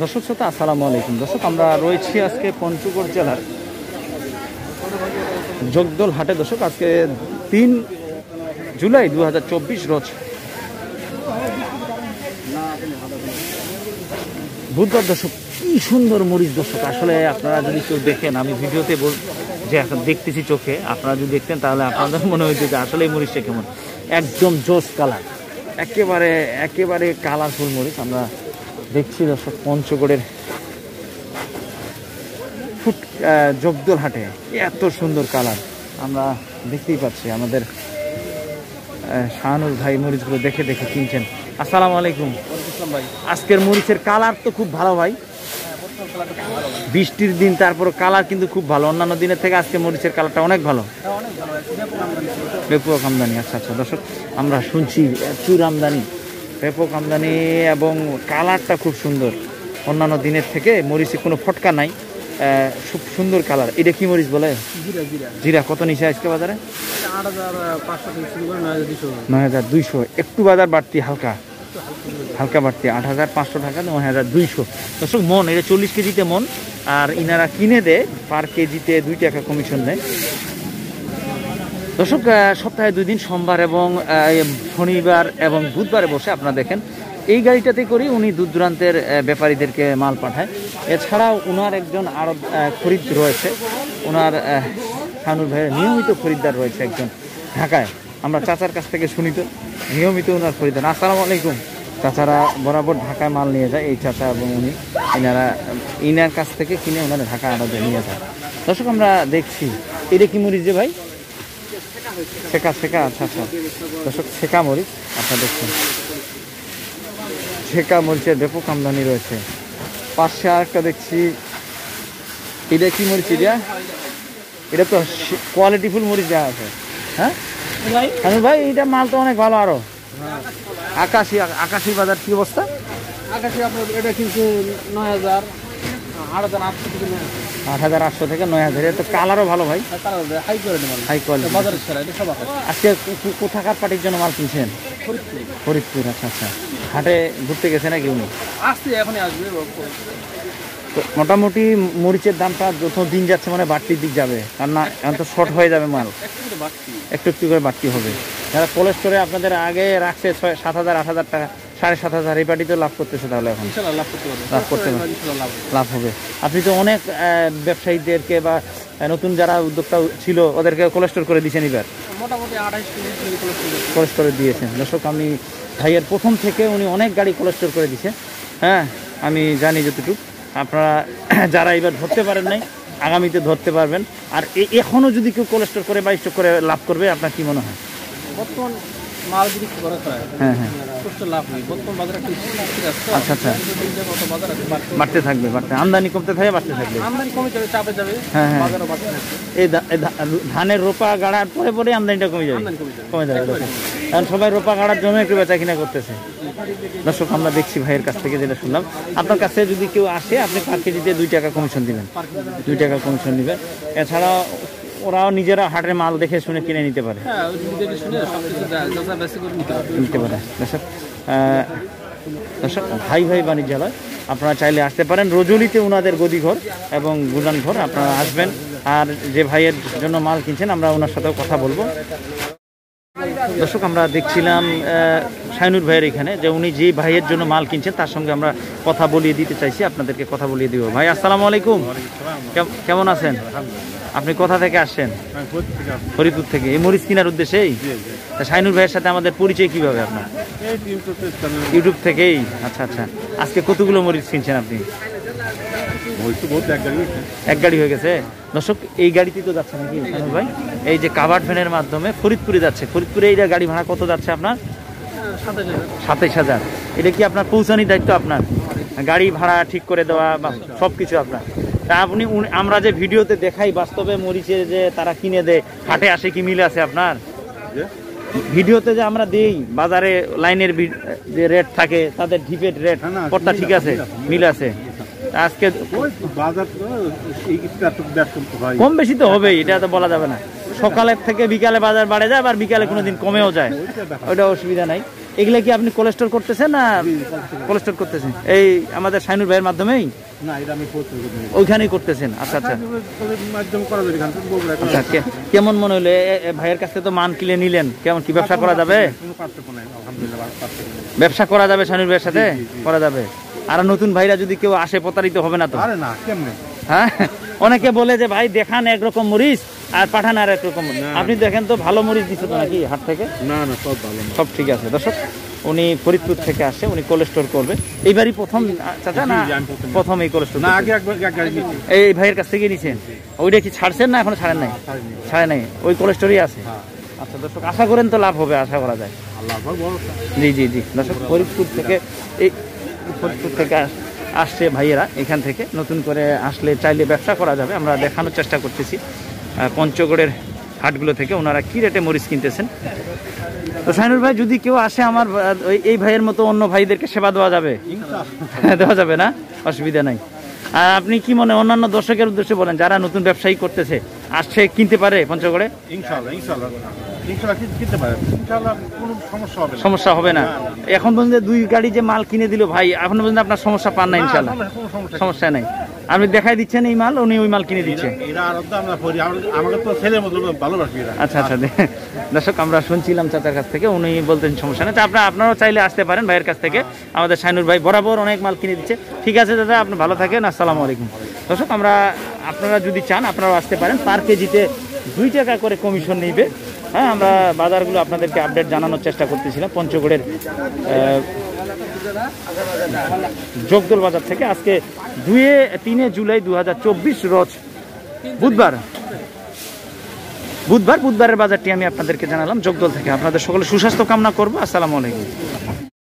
দর্শক শ্রোতা আসসালামু আলাইকুম। দর্শক আমরা রয়েছি আজকে পঞ্চগড় জেলার জগদল হাটে। দর্শক আজকে 3 জুলাই 2024 রোজ বুধবার। দর্শক কি সুন্দর মরিচ দর্শক, আসলে আপনারা যদি কেউ দেখেন, আমি ভিডিওতে যে এখন দেখতেছি চোখে, আপনারা যদি দেখতেন তাহলে আপনাদের মনে হইতো যে আসলে এই মরিচটা কেমন, একদম জোস কালার, একেবারে কালারফুল মরিচ আমরা দেখছি দর্শক পঞ্চগড়ের জগদল হাটে। এত সুন্দর কালার আমরা দেখতেই পাচ্ছি। আমাদের শাহানুর ভাই মরিচগুলো দেখে দেখে কিনছেন। আসসালামু আলাইকুম ভাই। আজকের মরিচের কালার তো খুব ভালো ভাই, বৃষ্টির দিন, তারপর কালার কিন্তু খুব ভালো। অন্যান্য দিনের থেকে আজকে মরিচের কালারটা অনেক ভালো, ব্যাপক আমদানি। আচ্ছা আচ্ছা দর্শক, আমরা শুনছি প্রচুর আমদানি, ব্যাপক আমদানি এবং কালারটা খুব সুন্দর। অন্যান্য দিনের থেকে মরিচে কোনো ফটকা নাই, খুব সুন্দর কালার। এটা কি মরিচ বলে? জিরা। কত নিচে আজকে বাজারে? 9,200। একটু বাজার বাড়তি, হালকা বাড়তি, 8,500 টাকা, 9,200 দর্শক মন। এটা 40 কেজিতে মন, আর ইনারা কিনে দেয় পার কেজিতে 2 টাকা কমিশন নেয়। দর্শক সপ্তাহে 2 দিন, সোমবার এবং শনিবার এবং বুধবারে বসে। আপনারা দেখেন এই গাড়িটাতে করে উনি দূর দূরান্তের ব্যাপারীদেরকে মাল পাঠায়। এছাড়াও ওনার একজন আরো খরিদ রয়েছে, ওনার শাহানুর ভাইয়ের নিয়মিত খরিদ্দার রয়েছে একজন ঢাকায়। আমরা চাচার কাছ থেকে শুনি তো নিয়মিত ওনার খরিদ্দার। আসসালামু আলাইকুম। চাচারা বরাবর ঢাকায় মাল নিয়ে যায়, এই চাচা এবং উনি, ইনার কাছ থেকে কিনে ওনারা ঢাকা আড়তে নিয়ে যায়। দর্শক আমরা দেখছি এটা কি মরিচ যে ভাই? শেখা। আচ্ছা আচ্ছা দর্শক, শেখা মরিচ আপনারা দেখছেন। শেখা মরিচের ব্যাপক আমদানি রয়েছে। পাশে আরেকটা দেখছি, এটা কি মরিচ? এটা তো কোয়ালিটিফুল মরিচ দেওয়া আছে। হ্যাঁ ভাই, এটা মাল তো অনেক ভালো। আরো আকাশি বাজার কি অবস্থা? আকাশি আপনার এটা কিন্তু 8,800 থেকে 9,000। তো কালারও ভালো ভাই, হাই কোয়ালিটি। আজকে কোথাকার পার্টির জন্য মাল কিনছেন? ফরিদপুর। আচ্ছা আচ্ছা, হাটে ঘুরতে গেছে নাকি উনি? এখনই আসবে। মোটামুটি মরিচের দামটা যত দিন যাচ্ছে মানে বাড়তির দিক যাবে, কারণ না এখন তো শর্ট হয়ে যাবে মাল, একটু করে বাড়তি হবে। যারা কোল্ড স্টোরে আপনাদের আগে রাখছে 7,000 8,000 টাকা, 7,500 এই পার্টি তো লাভ করতেছে, তাহলে এখন লাভ হবে। আপনি তো অনেক ব্যবসায়ীদেরকে বা নতুন যারা উদ্যোক্তা ছিল ওদেরকে কোল্ড স্টোর করে দিয়েছেন, এবার মোটামুটি 28 কোল্ড স্টোরে দিয়েছেন। দর্শক আমি ভাইয়ের প্রথম থেকে উনি অনেক গাড়ি কোল্ড স্টোর করে দিয়েছে। হ্যাঁ আমি জানি যতটুকু। আপনারা যারা এবার ধরতে পারেন নাই, আগামীতে ধরতে পারবেন। আর এখনও যদি কেউ কোল্ড স্টোর করে বা স্টক করে লাভ করবে, আপনার কি মনে হয়? বর্তমান মাল যদি করা হয়, হ্যাঁ লাভ নেই। বর্তমান বাজারে আচ্ছা আচ্ছা বাড়তে থাকবে, আমদানি কমতে থাকবে, বাড়তে থাকবে, আমদানি কমে যাবে, চাপে যাবে। হ্যাঁ এই ধানের রোপা গাড়ার পরে আমদানিটা কমে যাবে। কারণ সবাই রোপা গাড়ার জন্য একটু বেচা কিনা করতেছে। দর্শক আমরা দেখছি ভাইয়ের কাছ থেকে যেটা শুনলাম, আপনার কাছে যদি কেউ আসে আপনি পার কেজিতে 2 টাকা কমিশন দিবেন, 2 টাকা কমিশন দিবেন। এছাড়া ওরাও নিজেরা হাটের মাল দেখে শুনে কিনে নিতে পারে, নিতে পারে। দর্শক ভাই বাণিজ্যালয় আপনারা চাইলে আসতে পারেন। রজুলিতে ওনাদের গদিঘর এবং গুদান ঘর, আপনারা আসবেন। আর যে ভাইয়ের জন্য মাল কিনছেন আমরা ওনার সাথেও কথা বলবো। দর্শক আমরা দেখছিলাম শাহানুর ভাইয়ের এখানে, যে উনি যে ভাইয়ের জন্য মাল কিনছেন তার সঙ্গে আমরা কথা বলিয়ে দিতে চাইছি, আপনাদেরকে কথা বলিয়ে দিব। ভাই আসসালামু আলাইকুম, কেমন আছেন? আপনি কোথা থেকে আসছেন? ফরিদপুর থেকে। এই মরিচ কেনার উদ্দেশ্যেই? শাহানুর ভাইয়ের সাথে আমাদের পরিচয় কিভাবে আপনার? ইউটিউব থেকেই। আচ্ছা আচ্ছা, আজকে কতগুলো মরিচ কিনছেন আপনি? এক গাড়ি হয়ে গেছে। দর্শক এই গাড়িতে তো যাচ্ছে নাকি শাহানুর ভাই? এই যে কাভার্ড ভ্যানের মাধ্যমে ফরিদপুরে যাচ্ছে। ফরিদপুরে এই গাড়ি ভাড়া কত যাচ্ছে আপনার? 27,000। এটা কি আপনার পৌঁছানির দায়িত্ব আপনার? গাড়ি ভাড়া ঠিক করে দেওয়া বা সবকিছু আপনার? তা আমরা যে ভিডিওতে দেখাই, বাস্তবে মরিচে যে তারা কিনে দেয়, হাটে আসে কি মিল আছে আপনার? ভিডিওতে যে আমরা দেই বাজারে লাইনের যে রেট থাকে, তাদের ঢিপের রেট কতটা ঠিক আছে, মিল আছে? আজকে কম বেশি তো হবেই, এটা তো বলা যাবে না। সকালের থেকে বিকালে বাজার বাড়ে যায়, আবার বিকালে কোনোদিন কমেও যায়, ওইটা অসুবিধা নাই। এগুলা কি আপনি কোলেস্টোর করতেছেন না কোলেস্টোর করতেছেন এই আমাদের শাইনুর ভাইয়ের মাধ্যমেই? না, এটা আমি ওইখানেই করতেছেন। আচ্ছা আচ্ছা আচ্ছা, কেমন মনে হলো ভাইয়ের কাছে? তো মান কিনে নিলেন, কেমন কি ব্যবসা করা যাবে? ব্যবসা করা যাবে শাইনুর ভাইয়ের সাথে? করা যাবে। আর নতুন ভাইরা যদি কেউ আসে প্রতারিত হবে না তো? হ্যাঁ, অনেকে বলে যে ভাই দেখান একরকম মরিচ আর পাঠান আর একরকম। আপনি দেখেন তো ভালো মরিচ দিচ্ছে তো নাকি হাট থেকে? না না, সব ভালো, সব ঠিক আছে। দর্শক, উনি ফরিদপুর থেকে আসে, উনি কোলেস্টোর করবে। এইবারই প্রথম চাচা না প্রথম এই কোলেস্টোর? না, আগে একবার নিয়েছি। এই ভাইয়ের কাছ থেকে নিছেন? ওইটা কি ছাড়ছেন না এখনো ছাড়েন নাই? ছাড়ে নাই, ওই কোলেস্টোরই আছে। আচ্ছা দর্শক, আশা করেন তো লাভ হবে, আশা করা যায়। জি জি জি দর্শক, ফরিদপুর থেকে আসছে ভাইয়েরা, এখান থেকে নতুন করে আসলে চাইলে ব্যবসা করা যাবে। আমরা দেখানোর চেষ্টা করতেছি পঞ্চগড়ের হাটগুলো থেকে ওনারা কি রেটে মরিচ কিনতেছেন। তো শাইনুর ভাই, যদি কেউ আসে আমার এই ভাইয়ের মতো অন্য ভাইদেরকে সেবা দেওয়া যাবে? দেওয়া যাবে না, অসুবিধা নাই। আর আপনি কি মনে অন্যান্য দর্শকের উদ্দেশ্যে বলেন, যারা নতুন ব্যবসায়ী করতেছে, আসছে কিনতে পারে পঞ্চগড়ে? সমস্যা হবে না। এখন পর্যন্ত 2 গাড়ি যে মাল কিনে দিল ভাই, এখন পর্যন্ত আপনার সমস্যা পান না? ইনশাল্লাহ সমস্যা নাই। আপনি দেখাই দিচ্ছেন এই মাল, উনি ওই মাল কিনে দিচ্ছে। আচ্ছা আচ্ছা দর্শক, আমরা শুনছিলাম চাচার কাছ থেকে, উনি বলতেন সমস্যা নেই। আপনারাও চাইলে আসতে পারেন ভাইয়ের কাছ থেকে। আমাদের শাইনুর ভাই বরাবর অনেক মাল কিনে দিচ্ছে। ঠিক আছে দাদা, আপনি ভালো থাকেন, আসসালামু আলাইকুম। দর্শক, আপনারা যদি চান আপনারাও আসতে পারেন। পার কেজিতে 2 টাকা করে কমিশন নিবে। হ্যাঁ, আমরা বাজারগুলো আপনাদেরকে আপডেট জানানোর চেষ্টা করতেছিলাম পঞ্চগড়ের জগদল বাজার থেকে। আজকে 3 জুলাই 2024 রোজ বুধবারের বাজারটি আমি আপনাদেরকে জানালাম জগদল থেকে। আপনাদের সকলে সুস্বাস্থ্য কামনা করবো। আসসালামু আলাইকুম।